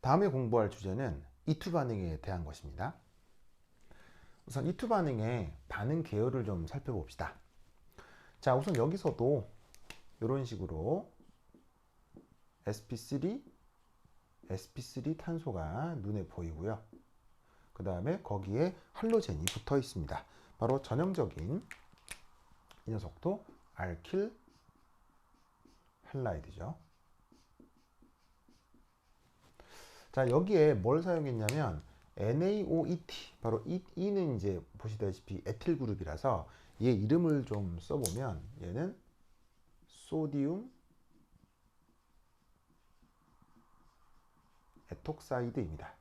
다음에 공부할 주제는 이투 반응에 대한 것입니다. 우선 이투 반응의 반응 계열을 좀 살펴봅시다. 자, 우선 여기서도 이런 식으로 sp3 탄소가 눈에 보이고요. 그 다음에 거기에 할로젠이 붙어 있습니다. 바로 전형적인 이 녀석도 알킬 할라이드죠. 자, 여기에 뭘 사용했냐면 NaOET, 바로 E는 이제 보시다시피 에틸 그룹이라서 얘 이름을 좀 써보면 얘는 소디움 에톡사이드입니다.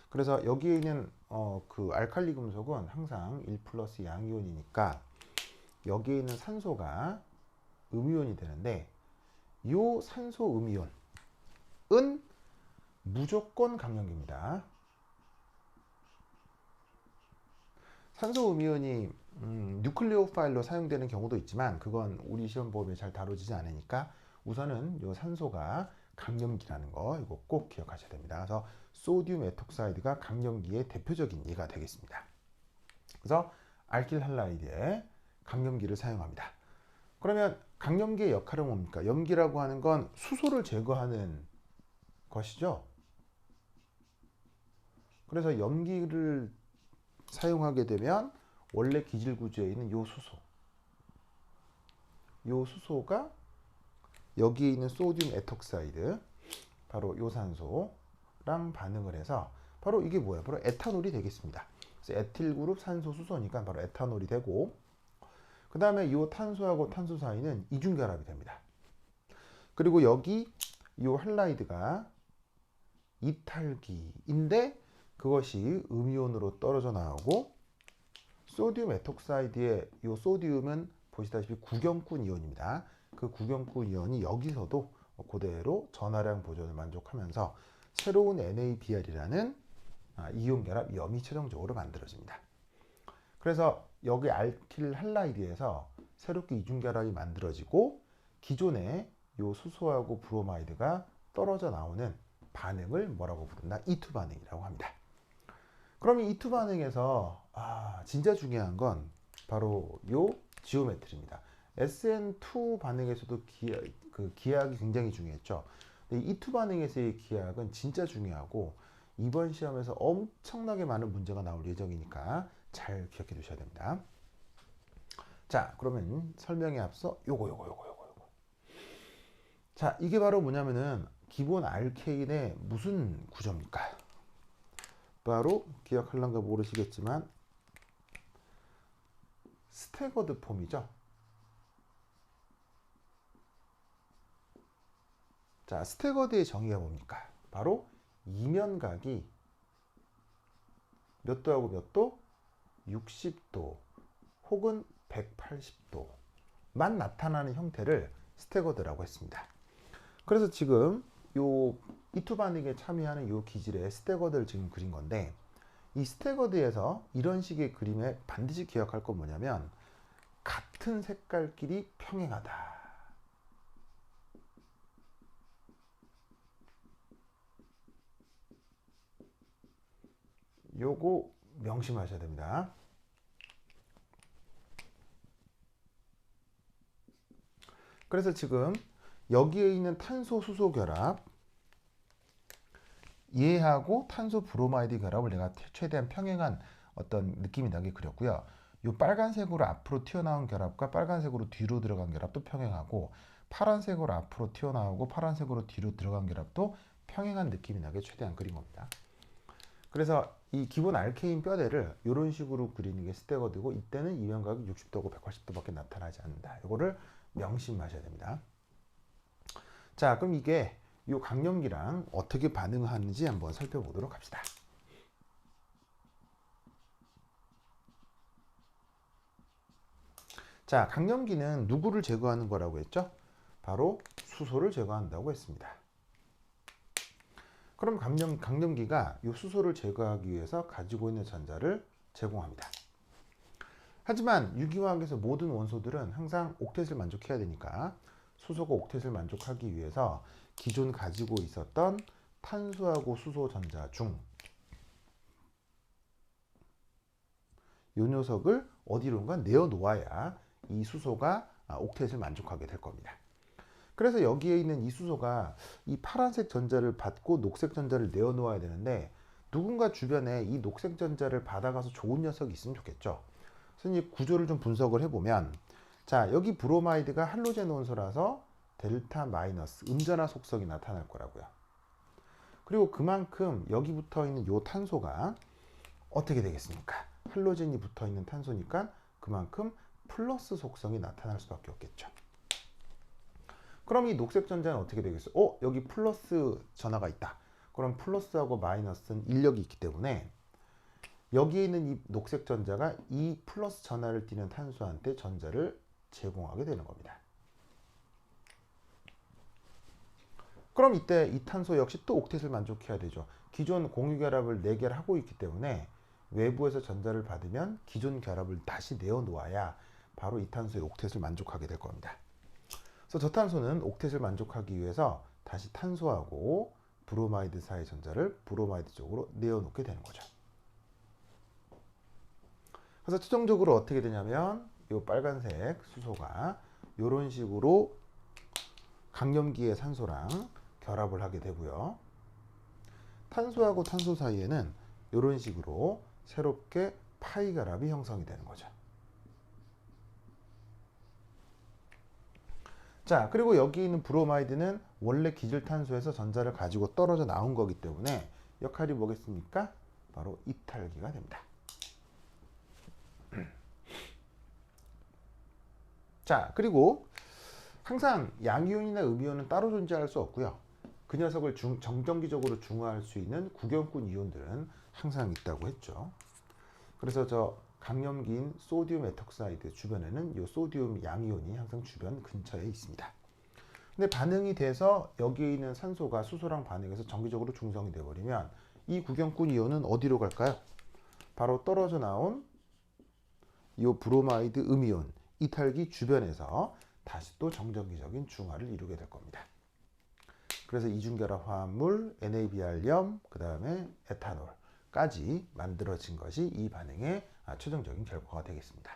그래서 여기에 있는 그 알칼리 금속은 항상 1 플러스 양이온이니까 여기에 있는 산소가 음이온이 되는데 이 산소 음이온은 무조건 강염기입니다. 산소 음이온이 뉴클리오파일로 사용되는 경우도 있지만 그건 우리 시험범위에 잘 다뤄지지 않으니까 우선은 이 산소가 강염기라는 거 이거 꼭 기억하셔야 됩니다. 그래서 소디움 에톡사이드가 강염기의 대표적인 예가 되겠습니다. 그래서 알킬 할라이드에 강염기를 사용합니다. 그러면 강염기의 역할은 뭡니까? 염기라고 하는 건 수소를 제거하는 것이죠. 그래서 염기를 사용하게 되면 원래 기질 구조에 있는 요 수소가 여기에 있는 소디움 에톡사이드, 바로 요 산소랑 반응을 해서 바로 이게 뭐예요? 바로 에탄올이 되겠습니다. 그래서 에틸 그룹 산소 수소니까 바로 에탄올이 되고, 그 다음에 이 탄소하고 탄소 사이는 이중 결합이 됩니다. 그리고 여기 이 할라이드가 이탈기인데 그것이 음이온으로 떨어져 나오고, 소디움 에톡사이드의 이 소디움은 보시다시피 구경꾼 이온입니다. 그 구경꾼 이온이 여기서도 그대로 전하량 보존을 만족하면서 새로운 NaBr이라는 이온 결합 염이 최종적으로 만들어집니다. 그래서 여기 알킬 할라이드에서 새롭게 이중 결합이 만들어지고 기존의 요 수소하고 브로마이드가 떨어져 나오는 반응을 뭐라고 부른다? 이투 반응이라고 합니다. 그러면 이투 반응에서 진짜 중요한 건 바로 요 지오메트리입니다. SN2 반응에서도 기하학이 굉장히 중요했죠. 근데 이투 반응에서의 기하학은 진짜 중요하고 이번 시험에서 엄청나게 많은 문제가 나올 예정이니까 잘 기억해 두셔야 됩니다. 자, 그러면 설명에 앞서 요거. 자, 이게 바로 뭐냐면은 기본 알케인의 무슨 구조입니까? 바로 기억할란가 모르시겠지만 스태거드 폼이죠. 자, 스태거드의 정의가 뭡니까? 바로 이면각이 몇 도하고 몇 도? 60도 혹은 180도만 나타나는 형태를 스태거드라고 했습니다. 그래서 지금 요 이투 반응에 참여하는 요 기질의 스태거드를 지금 그린 건데, 이 스태거드에서 이런 식의 그림에 반드시 기억할 건 뭐냐면 같은 색깔끼리 평행하다. 요거 명심하셔야 됩니다. 그래서 지금 여기에 있는 탄소 수소 결합 얘하고 탄소 브로마이드 결합을 내가 최대한 평행한 어떤 느낌이 나게 그렸고요. 이 빨간색으로 앞으로 튀어나온 결합과 빨간색으로 뒤로 들어간 결합도 평행하고, 파란색으로 앞으로 튀어나오고 파란색으로 뒤로 들어간 결합도 평행한 느낌이 나게 최대한 그린 겁니다. 그래서 이 기본 알케인 뼈대를 이런 식으로 그리는 게 스태거드고, 이때는 이면각이 60도고 180도밖에 나타나지 않는다. 이거를 명심하셔야 됩니다. 자, 그럼 이게 이 강염기랑 어떻게 반응하는지 한번 살펴보도록 합시다. 자, 강염기는 누구를 제거하는 거라고 했죠? 바로 수소를 제거한다고 했습니다. 그럼 강염기가 이 수소를 제거하기 위해서 가지고 있는 전자를 제공합니다. 하지만 유기화학에서 모든 원소들은 항상 옥텟을 만족해야 되니까 수소가 옥텟을 만족하기 위해서 기존 가지고 있었던 탄소하고 수소 전자 중 요 녀석을 어디론가 내어 놓아야 이 수소가 옥텟을 만족하게 될 겁니다. 그래서 여기에 있는 이 수소가 이 파란색 전자를 받고 녹색 전자를 내어 놓아야 되는데 누군가 주변에 이 녹색 전자를 받아가서 좋은 녀석이 있으면 좋겠죠. 그래서 이 구조를 좀 분석을 해보면 자, 여기 브로마이드가 할로젠 원소라서 델타 마이너스 음전화 속성이 나타날 거라고요. 그리고 그만큼 여기 붙어 있는 요 탄소가 어떻게 되겠습니까? 할로젠이 붙어 있는 탄소니까 그만큼 플러스 속성이 나타날 수밖에 없겠죠. 그럼 이 녹색 전자는 어떻게 되겠어요? 여기 플러스 전화가 있다. 그럼 플러스하고 마이너스는 인력이 있기 때문에 여기에 있는 이 녹색 전자가 이 플러스 전하를 띠는 탄소한테 전자를 제공하게 되는 겁니다. 그럼 이때 이 탄소 역시 또 옥텟을 만족해야 되죠. 기존 공유 결합을 4개를 하고 있기 때문에 외부에서 전자를 받으면 기존 결합을 다시 내어 놓아야 바로 이 탄소의 옥텟을 만족하게 될 겁니다. 그래서 저 탄소는 옥텟을 만족하기 위해서 다시 탄소하고 브로마이드 사이 전자를 브로마이드 쪽으로 내어 놓게 되는 거죠. 그래서 최종적으로 어떻게 되냐면 이 빨간색 수소가 이런 식으로 강염기의 산소랑 결합을 하게 되고요. 탄소하고 탄소 사이에는 이런 식으로 새롭게 파이 결합이 형성이 되는 거죠. 자, 그리고 여기 있는 브로마이드는 원래 기질탄소에서 전자를 가지고 떨어져 나온 거기 때문에 역할이 뭐겠습니까? 바로 이탈기가 됩니다. 자, 그리고 항상 양이온이나 음이온은 따로 존재할 수 없고요. 그 녀석을 정전기적으로 중화할 수 있는 구경꾼 이온들은 항상 있다고 했죠. 그래서 저 강염기인 소디움 에톡사이드 주변에는 이 소디움 양이온이 항상 주변 근처에 있습니다. 근데 반응이 돼서 여기에 있는 산소가 수소랑 반응해서 정기적으로 중성이 되어버리면 이 구경꾼 이온은 어디로 갈까요? 바로 떨어져 나온 이 브로마이드 음이온 이탈기 주변에서 다시 또 정전기적인 중화를 이루게 될 겁니다. 그래서 이중결합 화합물, NaBr염, 그 다음에 에탄올까지 만들어진 것이 이 반응의 최종적인 결과가 되겠습니다.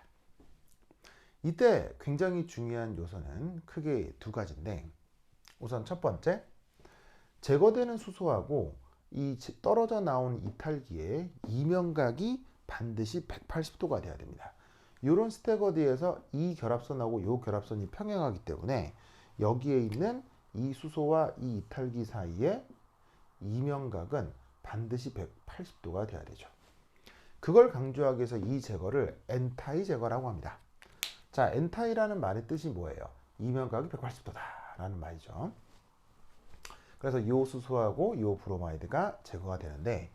이때 굉장히 중요한 요소는 크게 두 가지인데 우선 첫 번째, 제거되는 수소하고 이 떨어져 나온 이탈기의 이면각이 반드시 180도가 돼야 됩니다. 이런 스테거디에서 이 결합선하고 이 결합선이 평행하기 때문에 여기에 있는 이 수소와 이 이탈기 사이의 이면각은 반드시 180도가 돼야 되죠. 그걸 강조하기 위해서 이 제거를 엔타이 제거라고 합니다. 자, 엔타이라는 말의 뜻이 뭐예요? 이면각이 180도다 라는 말이죠. 그래서 이 수소하고 이 브로마이드가 제거가 되는데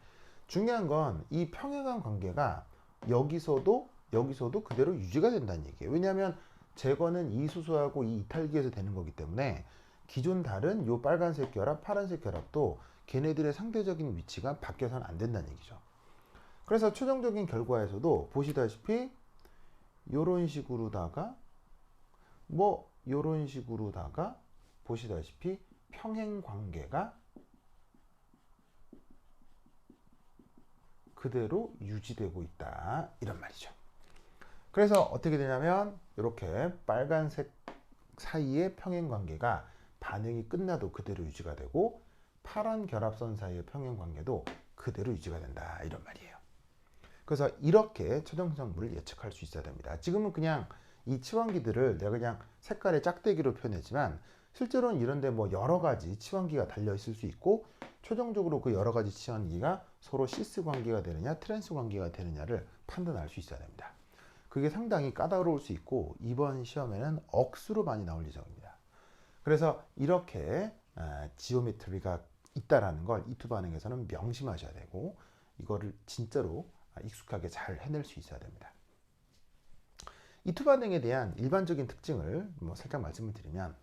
중요한 건 이 평행한 관계가 여기서도 그대로 유지가 된다는 얘기예요. 왜냐하면 제거는 이 수소하고 이 이탈기에서 되는 거기 때문에 기존 다른 이 빨간색 결합, 파란색 결합도 걔네들의 상대적인 위치가 바뀌어서는 안 된다는 얘기죠. 그래서 최종적인 결과에서도 보시다시피 요런 식으로다가 요런 식으로다가 보시다시피 평행 관계가 그대로 유지되고 있다 이런 말이죠. 그래서 어떻게 되냐면 이렇게 빨간색 사이의 평행 관계가 반응이 끝나도 그대로 유지가 되고 파란 결합선 사이의 평행 관계도 그대로 유지가 된다 이런 말이에요. 그래서 이렇게 최종 성분을 예측할 수 있어야 됩니다. 지금은 그냥 이 치환기들을 내가 그냥 색깔의 짝대기로 표현했지만 실제로는 이런데 여러 가지 치환기가 달려 있을 수 있고 최종적으로 그 여러 가지 치환기가 서로 시스 관계가 되느냐 트랜스 관계가 되느냐를 판단할 수 있어야 됩니다. 그게 상당히 까다로울 수 있고 이번 시험에는 억수로 많이 나올 예정입니다. 그래서 이렇게 지오메트리가 있다라는 걸 이 두 반응에서는 명심하셔야 되고 이거를 진짜로 익숙하게 잘 해낼 수 있어야 됩니다. 이 두 반응에 대한 일반적인 특징을 살짝 말씀을 드리면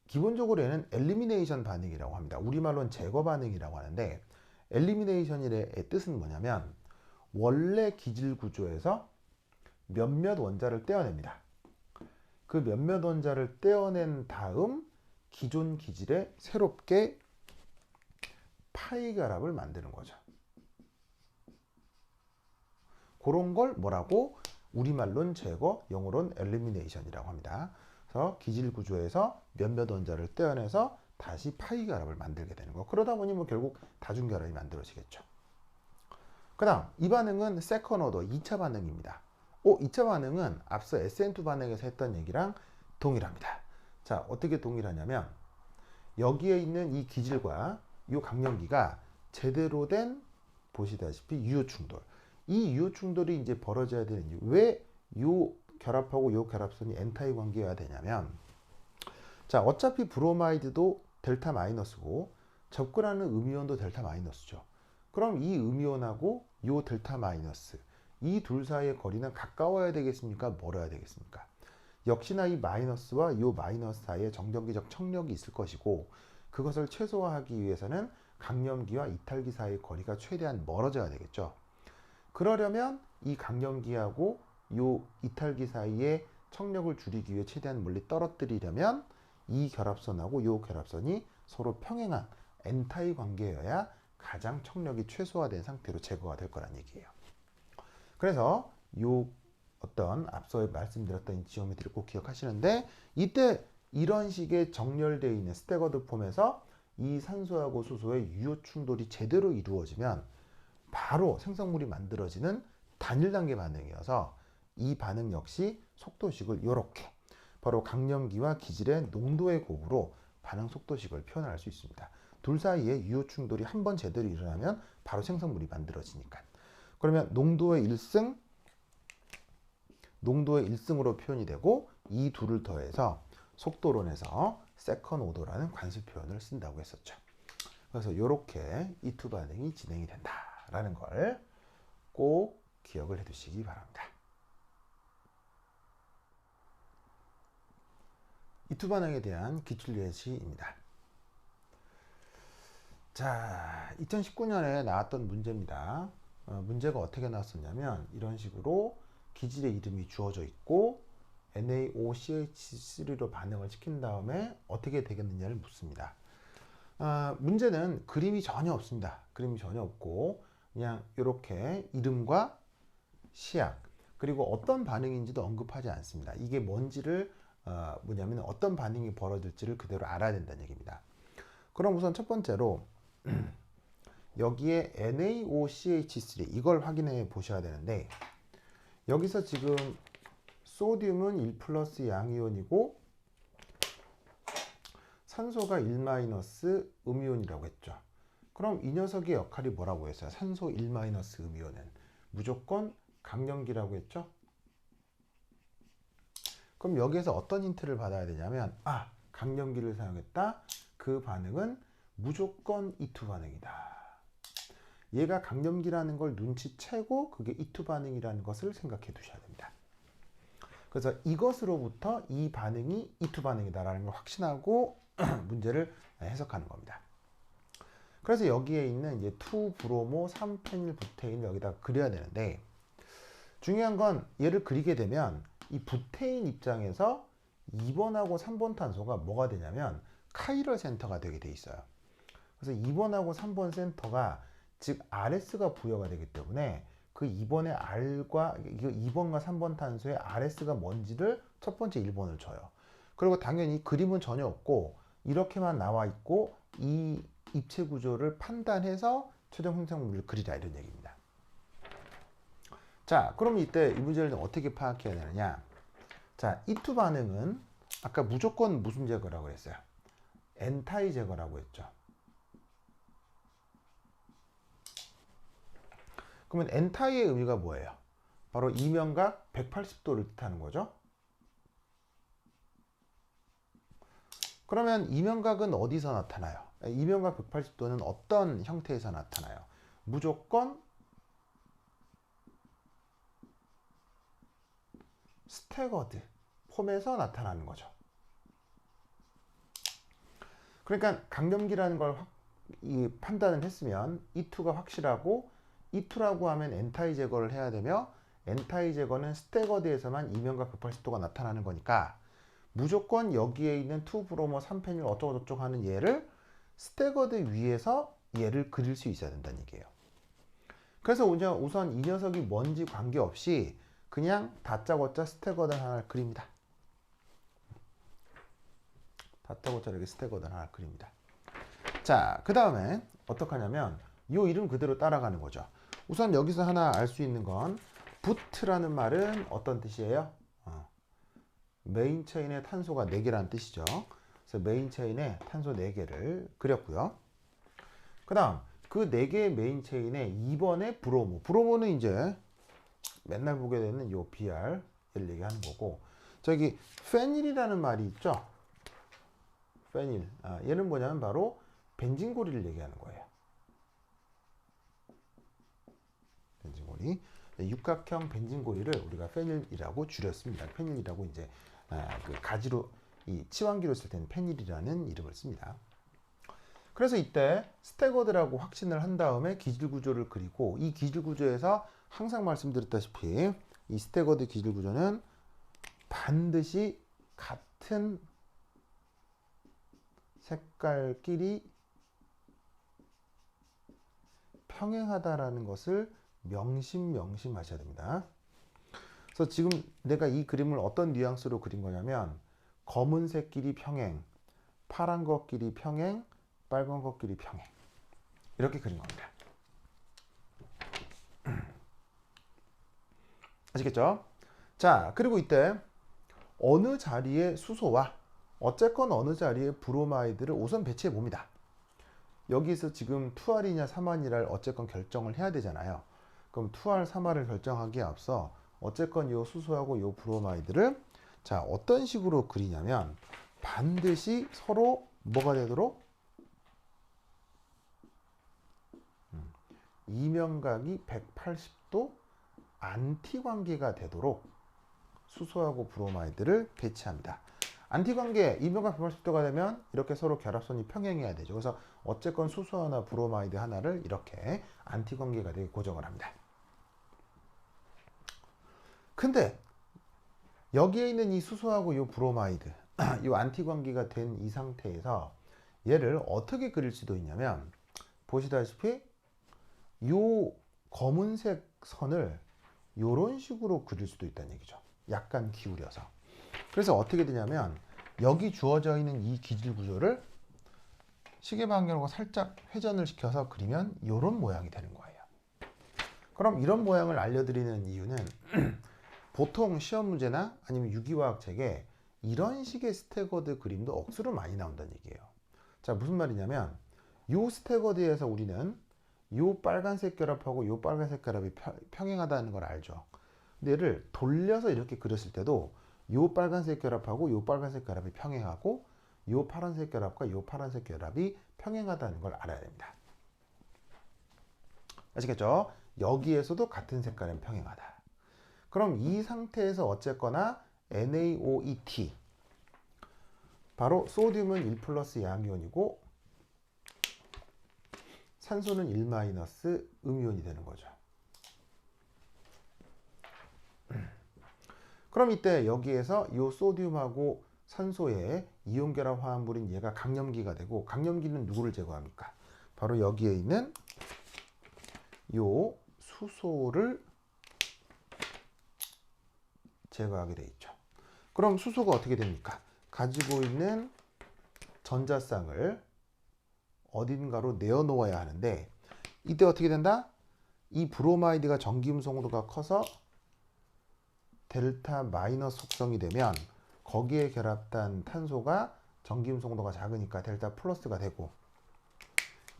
기본적으로 얘는 엘리미네이션 반응이라고 합니다. 우리말로는 제거 반응이라고 하는데 엘리미네이션의 뜻은 뭐냐면 원래 기질 구조에서 몇몇 원자를 떼어냅니다. 그 몇몇 원자를 떼어낸 다음 기존 기질에 새롭게 파이 결합을 만드는 거죠. 그런 걸 뭐라고? 우리말로는 제거, 영어로는 엘리미네이션이라고 합니다. 그래서 기질 구조에서 몇몇 원자를 떼어내서 다시 파이 결합을 만들게 되는 거. 그러다 보니 뭐 결국 다중 결합이 만들어지겠죠. 그다음 이 반응은 세컨 오더 2차 반응입니다. 2차 반응은 앞서 SN2 반응에서 했던 얘기랑 동일합니다. 자, 어떻게 동일하냐면 여기에 있는 이 기질과 이 강염기가 제대로 된 보시다시피 유효 충돌. 이 유효 충돌이 이제 벌어져야 되는 이유. 왜 요 결합하고 요 결합선이 N타입 관계여야 되냐면, 자, 어차피 브로마이드도 델타 마이너스고 접근하는 음이온도 델타 마이너스죠. 그럼 이 음이온하고 요 델타 마이너스 이 둘 사이의 거리는 가까워야 되겠습니까? 멀어야 되겠습니까? 역시나 이 마이너스와 요 마이너스 사이에 정전기적 청력이 있을 것이고, 그것을 최소화하기 위해서는 강염기와 이탈기 사이의 거리가 최대한 멀어져야 되겠죠. 그러려면 이 강염기하고 요 이탈기 사이의 청력을 줄이기 위해 최대한 멀리 떨어뜨리려면 이 결합선하고 요 결합선이 서로 평행한 N타입 관계여야 가장 청력이 최소화된 상태로 제거가 될 거란 얘기예요. 그래서 요 어떤 앞서 말씀드렸던 지오메트리를 꼭 기억하시는데, 이때 이런 식의 정렬되어 있는 스태거드 폼에서 이 산소하고 수소의 유효 충돌이 제대로 이루어지면 바로 생성물이 만들어지는 단일 단계 반응이어서 이 반응 역시 속도식을 이렇게 바로 강염기와 기질의 농도의 곱으로 반응 속도식을 표현할 수 있습니다. 둘 사이에 유효 충돌이 한번 제대로 일어나면 바로 생성물이 만들어지니까. 그러면 농도의 1승, 농도의 1승으로 표현이 되고, 이 둘을 더해서 속도론에서 세컨 오더라는 관수 표현을 쓴다고 했었죠. 그래서 이렇게 이 두 반응이 진행이 된다라는 걸 꼭 기억을 해 두시기 바랍니다. 이 두 반응에 대한 기출 예시입니다. 자, 2019년에 나왔던 문제입니다. 문제가 어떻게 나왔었냐면 이런 식으로 기질의 이름이 주어져 있고 NaOCH3로 반응을 시킨 다음에 어떻게 되겠느냐를 묻습니다. 문제는 그림이 전혀 없습니다. 그림이 전혀 없고 그냥 이렇게 이름과 시약 그리고 어떤 반응인지도 언급하지 않습니다. 이게 뭔지를 뭐냐면 어떤 반응이 벌어질지를 그대로 알아야 된다는 얘기입니다. 그럼 우선 첫 번째로 여기에 NaOCH3 이걸 확인해 보셔야 되는데, 여기서 지금 소듐은 1 플러스 양이온이고 산소가 1 마이너스 음이온이라고 했죠. 그럼 이 녀석의 역할이 뭐라고 했어요? 산소 1 마이너스 음이온은 무조건 강염기라고 했죠. 그럼 여기에서 어떤 힌트를 받아야 되냐면, 강염기를 사용했다. 그 반응은 무조건 E2 반응이다. 얘가 강염기라는 걸 눈치채고 그게 E2 반응이라는 것을 생각해 두셔야 됩니다. 그래서 이것으로부터 이 반응이 E2 반응이다라는 걸 확신하고 문제를 해석하는 겁니다. 그래서 여기에 있는 이제 2브로모 3페닐 부테인을 여기다 그려야 되는데, 중요한 건 얘를 그리게 되면 이 부테인 입장에서 2번하고 3번 탄소가 뭐가 되냐면 카이럴 센터가 되게 돼 있어요. 그래서 2번하고 3번 센터가 즉 RS가 부여가 되기 때문에 그 2번의 R과 2번과 3번 탄소의 RS가 뭔지를 첫 번째 1번을 줘요. 그리고 당연히 그림은 전혀 없고 이렇게만 나와 있고 이 입체 구조를 판단해서 최종 생성물을 그리라 이런 얘기입니다. 자, 그럼 이때 이 문제를 어떻게 파악해야 되느냐? 자, E2 반응은 아까 무조건 무슨 제거라고 했어요? N타입 제거라고 했죠. 그러면 N타입의 의미가 뭐예요? 바로 이면각 180도를 뜻하는 거죠. 그러면 이면각은 어디서 나타나요? 이면각 180도는 어떤 형태에서 나타나요? 무조건 스태거드 폼에서 나타나는 거죠. 그러니까 강염기라는 걸 판단을 했으면 E2가 확실하고, E2라고 하면 N타입 제거를 해야 되며 N타입 제거는 스태거드에서만 이면각 180도가 나타나는 거니까 무조건 여기에 있는 2브로모 3페닐 어쩌고저쩌고 하는 얘를 스태거드 위에서 얘를 그릴 수 있어야 된다는 얘기예요. 그래서 우선 이 녀석이 뭔지 관계없이 그냥 다짜고짜 스테거든 하나를 그립니다. 다짜고짜 이렇게 스테거든 하나를 그립니다. 자, 그 다음에 어떻게 하냐면 이 이름 그대로 따라가는 거죠. 우선 여기서 하나 알 수 있는 건 부트라는 말은 어떤 뜻이에요? 메인 체인의 탄소가 4개라는 뜻이죠. 그래서 메인 체인에 탄소 4개를 그렸고요. 그 다음 그 4개의 메인 체인에 2번에 브로모. 브로모는 이제 맨날 보게 되는 요 BR 얘를 얘기하는 거고, 저기 페닐이라는 말이 있죠. 페닐. 얘는 뭐냐면 바로 벤진고리를 얘기하는 거예요. 벤진고리. 육각형 벤진고리를 우리가 페닐이라고 줄였습니다. 페닐이라고 이제 그 가지로 이 치환기로 쓸 때는 페닐이라는 이름을 씁니다. 그래서 이때 스테거드라고 확신을 한 다음에 기질 구조를 그리고, 이 기질 구조에서 항상 말씀드렸다시피 이 스테거드 기질 구조는 반드시 같은 색깔끼리 평행하다라는 것을 명심하셔야 됩니다. 그래서 지금 내가 이 그림을 어떤 뉘앙스로 그린 거냐면 검은색끼리 평행, 파란 것끼리 평행, 빨간 것끼리 평행, 이렇게 그린 겁니다. 아시겠죠? 자, 그리고 이때 어느 자리에 수소와 어쨌건 어느 자리에 브로마이드를 우선 배치해 봅니다. 여기서 지금 2R이냐 3R이냐를 어쨌건 결정을 해야 되잖아요. 그럼 2R, 3R을 결정하기에 앞서 어쨌건 이 수소하고 이 브로마이드를 자, 어떤 식으로 그리냐면 반드시 서로 뭐가 되도록 이면각이 180도 안티 관계가 되도록 수소하고 브로마이드를 배치합니다. 안티 관계, 이면각 180도가 되면 이렇게 서로 결합선이 평행해야 되죠. 그래서 어쨌건 수소 하나, 브로마이드 하나를 이렇게 안티 관계가 되게 고정을 합니다. 근데 여기에 있는 이 수소하고 이 브로마이드, 이 안티 관계가 된 이 상태에서 얘를 어떻게 그릴 수도 있냐면 보시다시피 이 검은색 선을 이런 식으로 그릴 수도 있다는 얘기죠. 약간 기울여서. 그래서 어떻게 되냐면 여기 주어져 있는 이 기질 구조를 시계 방향으로 살짝 회전을 시켜서 그리면 이런 모양이 되는 거예요. 그럼 이런 모양을 알려드리는 이유는 보통 시험 문제나 아니면 유기화학 책에 이런 식의 스테거드 그림도 억수로 많이 나온다는 얘기예요. 자, 무슨 말이냐면 이 스테거드에서 우리는 이 빨간색 결합하고 이 빨간색 결합이 평행하다는 걸 알죠. 근데 얘를 돌려서 이렇게 그렸을 때도 이 빨간색 결합하고 이 빨간색 결합이 평행하고 이 파란색 결합과 이 파란색 결합이 평행하다는 걸 알아야 됩니다. 아시겠죠? 여기에서도 같은 색깔은 평행하다. 그럼 이 상태에서 어쨌거나 NaOET, 바로 소듐은 1 플러스 양이온이고 산소는 1 마이너스 음이온이 되는 거죠. 그럼 이때 여기에서 이 소듐하고 산소의 이온 결합 화합물인 얘가 강염기가 되고, 강염기는 누구를 제거합니까? 바로 여기에 있는 이 수소를 제거하게 돼 있죠. 그럼 수소가 어떻게 됩니까? 가지고 있는 전자쌍을 어딘가로 내어놓아야 하는데 이때 어떻게 된다? 이 브로마이드가 전기음성도가 커서 델타 마이너스 속성이 되면 거기에 결합된 탄소가 전기음성도가 작으니까 델타 플러스가 되고,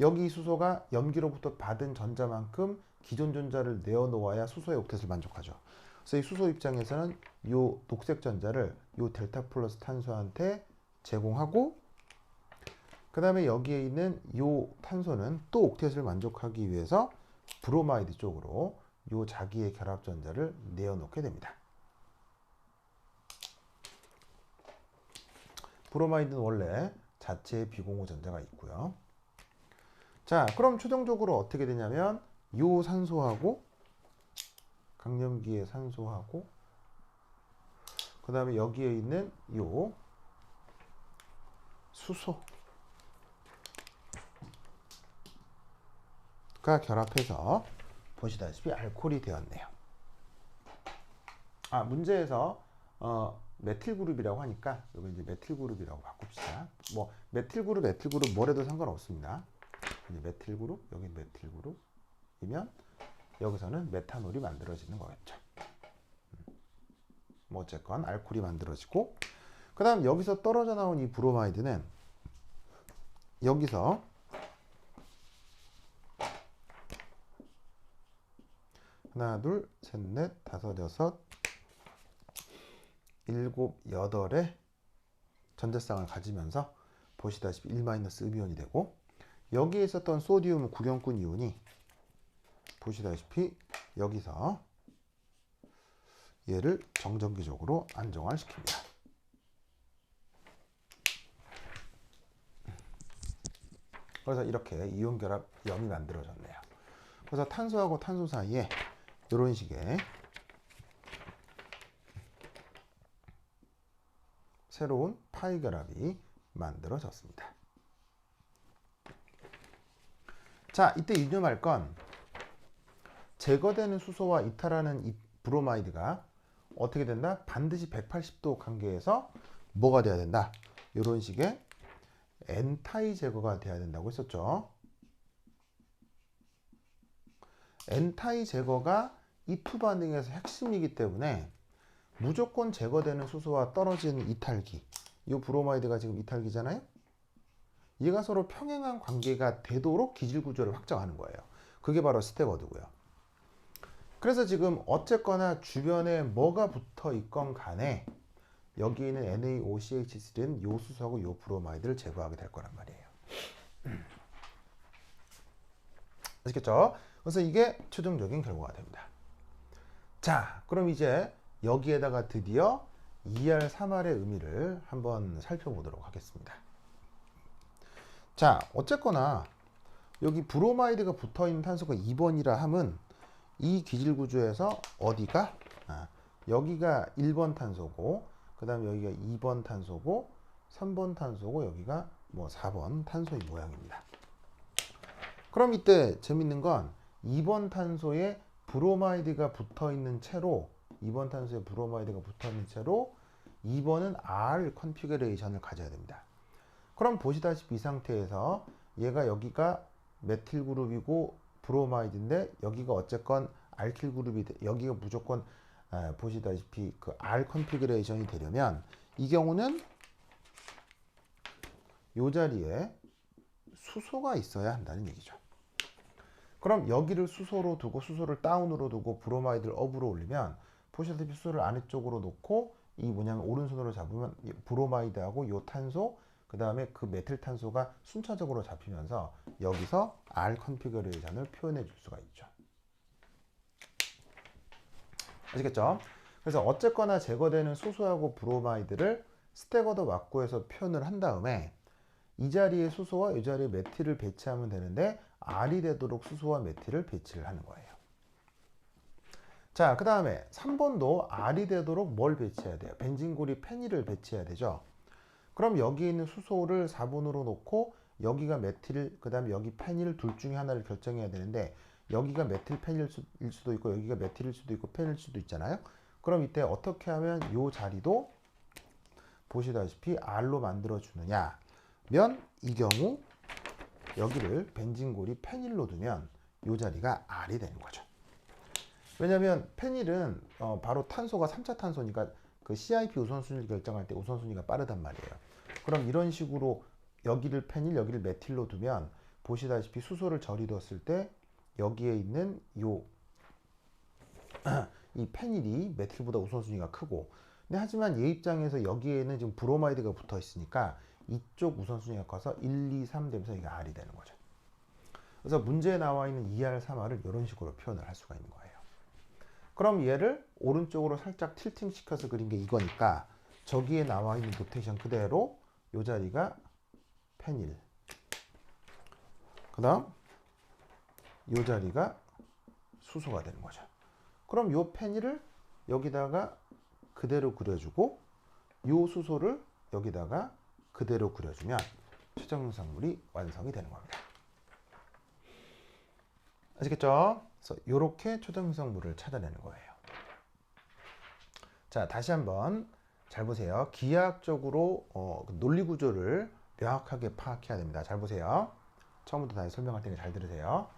여기 수소가 염기로부터 받은 전자만큼 기존 전자를 내어놓아야 수소의 옥텟을 만족하죠. 그래서 이 수소 입장에서는 이 녹색 전자를 이 델타 플러스 탄소한테 제공하고, 그 다음에 여기에 있는 이 탄소는 또 옥텟을 만족하기 위해서 브로마이드 쪽으로 이 자기의 결합 전자를 내어놓게 됩니다. 브로마이드는 원래 자체에 비공유 전자가 있고요. 자, 그럼 최종적으로 어떻게 되냐면 이 산소하고 강염기의 산소하고 그 다음에 여기에 있는 이 수소, 결합해서 보시다시피 알코올이 되었네요. 문제에서 메틸 그룹이라고 하니까 여기 이제 메틸 그룹이라고 바꿉시다. 뭐 메틸 그룹 뭐래도 상관없습니다. 이제 메틸 그룹, 여기 메틸 그룹이면 여기서는 메탄올이 만들어지는 거겠죠. 뭐 어쨌건 알코올이 만들어지고, 그 다음 여기서 떨어져 나온 이 브로마이드는 여기서 하나, 둘, 셋, 넷, 다섯, 여섯, 일곱, 여덟의 전자쌍을 가지면서 보시다시피 1-음이온이 되고, 여기에 있었던 소디움 구경꾼 이온이 보시다시피 여기서 얘를 정전기적으로 안정화를 시킵니다. 그래서 이렇게 이온 결합 염이 만들어졌네요. 그래서 탄소하고 탄소 사이에 이런 식의 새로운 파이 결합이 만들어졌습니다. 자, 이때 유념할 건 제거되는 수소와 이탈하는 이 브로마이드가 어떻게 된다? 반드시 180도 관계에서 뭐가 돼야 된다? 이런 식의 N타이 제거가 돼야 된다고 했었죠. N타이 제거가 이 투 반응에서 핵심이기 때문에 무조건 제거되는 수소와 떨어지는 이탈기, 이 브로마이드가 지금 이탈기잖아요. 얘가 서로 평행한 관계가 되도록 기질 구조를 확정하는 거예요. 그게 바로 스테거드고요. 그래서 지금 어쨌거나 주변에 뭐가 붙어 있건 간에 여기 있는 NaOCH3는 요 수소하고 요 브로마이드를 제거하게 될 거란 말이에요. 아시겠죠? 그래서 이게 최종적인 결과가 됩니다. 자, 그럼 이제 여기에다가 드디어 2R3R의 의미를 한번 살펴보도록 하겠습니다. 자, 어쨌거나 여기 브로마이드가 붙어있는 탄소가 2번이라 함은 이 기질 구조에서 어디가? 여기가 1번 탄소고, 그 다음에 여기가 2번 탄소고, 3번 탄소고, 여기가 뭐 4번 탄소의 모양입니다. 그럼 이때 재밌는 건 2번 탄소에 브로마이드가 붙어있는 채로 2번은 R 컨피그레이션을 가져야 됩니다. 그럼 보시다시피 이 상태에서 얘가 여기가 메틸 그룹이고 브로마이드인데 여기가 어쨌건 알킬 그룹이 여기가 무조건 보시다시피 그 R 컨피그레이션이 되려면 이 경우는 이 자리에 수소가 있어야 한다는 얘기죠. 그럼 여기를 수소로 두고 수소를 다운으로 두고 브로마이드를 업으로 올리면 보시다시피 수소를 아래쪽으로 놓고 이 뭐냐면 오른손으로 잡으면 브로마이드하고 요 탄소 그 다음에 그 메틸 탄소가 순차적으로 잡히면서 여기서 R 컨피그레이션을 표현해 줄 수가 있죠. 아시겠죠? 그래서 어쨌거나 제거되는 수소하고 브로마이드를 스테거더 왁구에서 표현을 한 다음에 이 자리에 수소와 이 자리에 메틸을 배치하면 되는데 R이 되도록 수소와 메틸을 배치를 하는 거예요. 자, 그 다음에 3번도 R이 되도록 뭘 배치해야 돼요? 벤진고리 페닐을 배치해야 되죠. 그럼 여기 있는 수소를 4번으로 놓고 여기가 메틸, 그 다음에 여기 페닐 둘 중에 하나를 결정해야 되는데 여기가 메틸 페닐일 수도 있고 여기가 메틸일 수도 있고 페닐일 수도 있잖아요. 그럼 이때 어떻게 하면 이 자리도 보시다시피 R로 만들어 주느냐 면 이 경우 여기를 벤진고리 페닐로 두면 이 자리가 R이 되는 거죠. 왜냐하면 페닐은 바로 탄소가 3차 탄소니까 그 CIP 우선순위를 결정할 때 우선순위가 빠르단 말이에요. 그럼 이런 식으로 여기를 페닐, 여기를 메틸로 두면 보시다시피 수소를 절이뒀을 때 여기에 있는 이 페닐이 메틸보다 우선순위가 크고, 근데 하지만 얘 입장에서 여기에는 지금 브로마이드가 붙어 있으니까 이쪽 우선순위가 커서 1, 2, 3 되면서 이게 R이 되는 거죠. 그래서 문제에 나와 있는 2R3R을 이런 식으로 표현을 할 수가 있는 거예요. 그럼 얘를 오른쪽으로 살짝 틸팅 시켜서 그린 게 이거니까 저기에 나와 있는 노테이션 그대로 이 자리가 페닐, 그 다음 이 자리가 수소가 되는 거죠. 그럼 이 페닐을 여기다가 그대로 그려주고 이 수소를 여기다가 그대로 그려주면 최종 영상물이 완성이 되는 겁니다. 아시겠죠? 그래서 이렇게 최종 형성물을 찾아내는 거예요. 자, 다시 한번 잘 보세요. 기하학적으로 논리 구조를 명확하게 파악해야 됩니다. 잘 보세요. 처음부터 다시 설명할 테니까 잘 들으세요.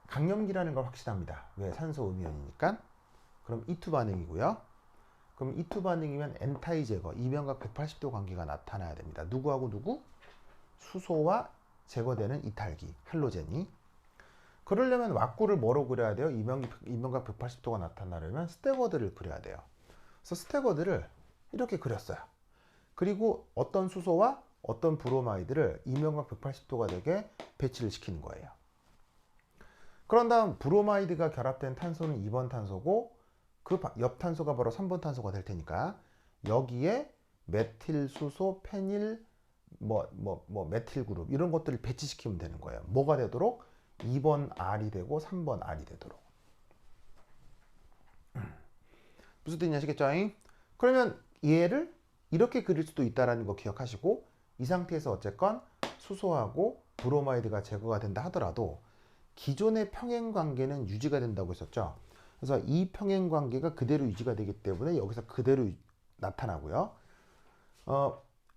강염기라는 걸 확실합니다. 왜? 산소 음이온이니까. 그럼 E2 반응이고요. 그럼 E2 반응이면 엔타이 제거, 이면각 180도 관계가 나타나야 됩니다. 누구하고 누구? 수소와 제거되는 이탈기, 할로젠이. 그러려면 왁구를 뭐로 그려야 돼요? 이면각 180도가 나타나려면 스태거드를 그려야 돼요. 그래서 스태거드를 이렇게 그렸어요. 그리고 어떤 수소와 어떤 브로마이드를 이면각 180도가 되게 배치를 시키는 거예요. 그런 다음 브로마이드가 결합된 탄소는 2번 탄소고 그 옆 탄소가 바로 3번 탄소가 될 테니까 여기에 메틸, 수소, 페닐, 메틸 그룹 이런 것들을 배치시키면 되는 거예요. 뭐가 되도록? 2번 R이 되고 3번 R이 되도록. 무슨 뜻인지 아시겠죠? 그러면 얘를 이렇게 그릴 수도 있다는 거 기억하시고 이 상태에서 어쨌건 수소하고 브로마이드가 제거가 된다 하더라도 기존의 평행 관계는 유지가 된다고 했었죠. 그래서 이 평행 관계가 그대로 유지가 되기 때문에 여기서 그대로 나타나고요.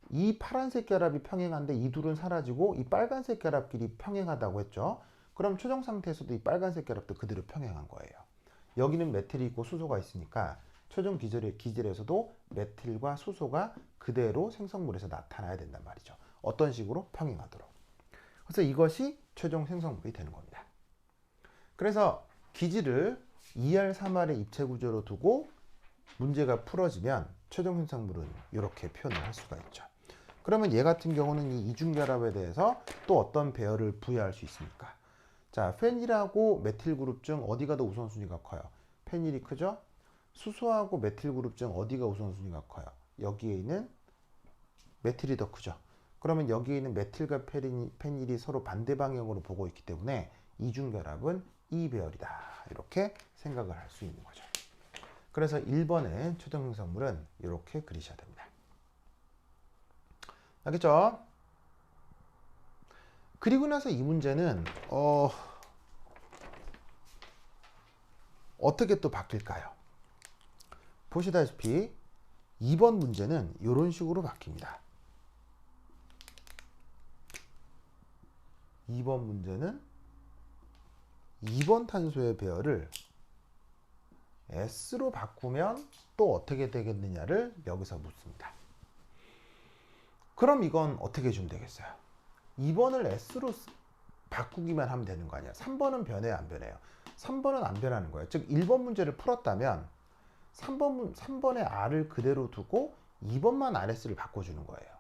이 파란색 결합이 평행한데 이 둘은 사라지고 이 빨간색 결합끼리 평행하다고 했죠. 그럼 최종 상태에서도 이 빨간색 결합도 그대로 평행한 거예요. 여기는 메틸이 있고 수소가 있으니까 최종 기질에서도 메틸과 수소가 그대로 생성물에서 나타나야 된단 말이죠. 어떤 식으로? 평행하도록. 그래서 이것이 최종 생성물이 되는 겁니다. 그래서 기질을 2R, 3R의 입체 구조로 두고 문제가 풀어지면 최종 생성물은 이렇게 표현을 할 수가 있죠. 그러면 얘 같은 경우는 이 이중결합에 대해서 또 어떤 배열을 부여할 수 있습니까? 자, 페닐하고 메틸 그룹 중 어디가 더 우선순위가 커요? 페닐이 크죠? 수소하고 메틸 그룹 중 어디가 우선순위가 커요? 여기에 있는 메틸이 더 크죠. 그러면 여기에 있는 메틸과 페닐이 서로 반대 방향으로 보고 있기 때문에 이중결합은 이 배열이다. 이렇게 생각을 할 수 있는 거죠. 그래서 1번의 최종 생성물은 이렇게 그리셔야 됩니다. 알겠죠? 그리고 나서 이 문제는 어떻게 또 바뀔까요? 보시다시피 2번 문제는 이런 식으로 바뀝니다. 2번 문제는 2번 탄소의 배열을 S로 바꾸면 또 어떻게 되겠느냐를 여기서 묻습니다. 그럼 이건 어떻게 해주면 되겠어요? 2번을 S로 바꾸기만 하면 되는 거 아니야? 3번은 변해요, 안 변해요? 3번은 안 변하는 거예요. 즉 1번 문제를 풀었다면 3번의 R을 그대로 두고 2번만 RS를 바꿔주는 거예요.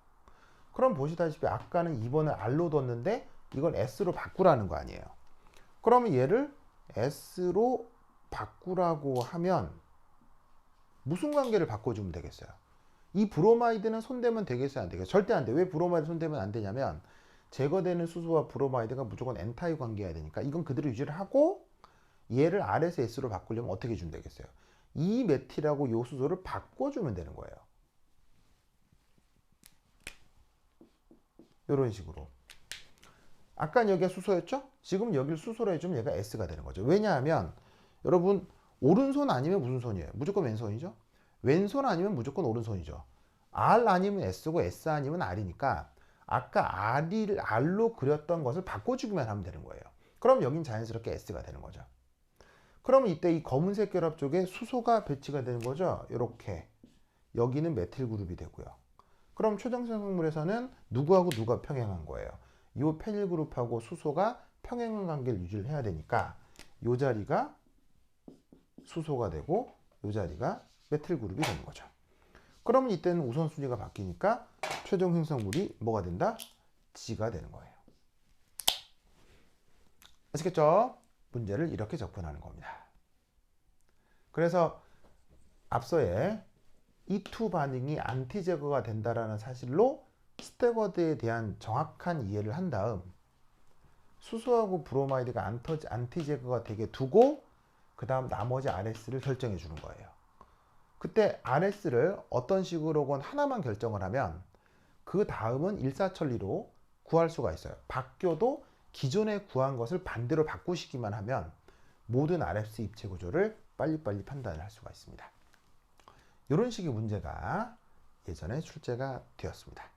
그럼 보시다시피 아까는 2번을 R로 뒀는데 이걸 S로 바꾸라는 거 아니에요. 그러면 얘를 S로 바꾸라고 하면 무슨 관계를 바꿔주면 되겠어요? 이 브로마이드는 손대면 되겠어요? 안 되겠어요? 절대 안 돼. 왜 브로마이드 손대면 안 되냐면 제거되는 수소와 브로마이드가 무조건 N타입 관계여야 되니까 이건 그대로 유지를 하고 얘를 R에서 S로 바꾸려면 어떻게 주면 되겠어요? 이 메틸하고 요 수소를 바꿔주면 되는 거예요. 이런 식으로. 아까 여기가 수소였죠? 지금 여기를 수소로 해주면 얘가 S가 되는 거죠. 왜냐하면 여러분 오른손 아니면 무슨 손이에요? 무조건 왼손이죠? 왼손 아니면 무조건 오른손이죠. R 아니면 S고 S 아니면 R이니까 아까 R로 그렸던 것을 바꿔주기만 하면 되는 거예요. 그럼 여긴 자연스럽게 S가 되는 거죠. 그러면 이때 이 검은색 결합 쪽에 수소가 배치가 되는 거죠. 이렇게. 여기는 메틸 그룹이 되고요. 그럼 최종 생성물에서는 누구하고 누가 평행한 거예요? 이 페닐 그룹하고 수소가 평행한 관계를 유지를 해야 되니까 이 자리가 수소가 되고 이 자리가 메틸 그룹이 되는 거죠. 그러면 이때는 우선순위가 바뀌니까 최종 생성물이 뭐가 된다? G가 되는 거예요. 아시겠죠? 문제를 이렇게 접근하는 겁니다. 그래서 앞서의 E2 반응이 안티 제거가 된다라는 사실로 스태거드에 대한 정확한 이해를 한 다음 수소하고 브로마이드가 안티 제거가 되게 두고 그 다음 나머지 RS를 결정해 주는 거예요. 그때 RS를 어떤 식으로건 하나만 결정을 하면 그 다음은 일사천리로 구할 수가 있어요. 바뀌어도 기존에 구한 것을 반대로 바꾸시기만 하면 모든 RFC 입체 구조를 빨리빨리 판단을 할 수가 있습니다. 이런 식의 문제가 예전에 출제가 되었습니다.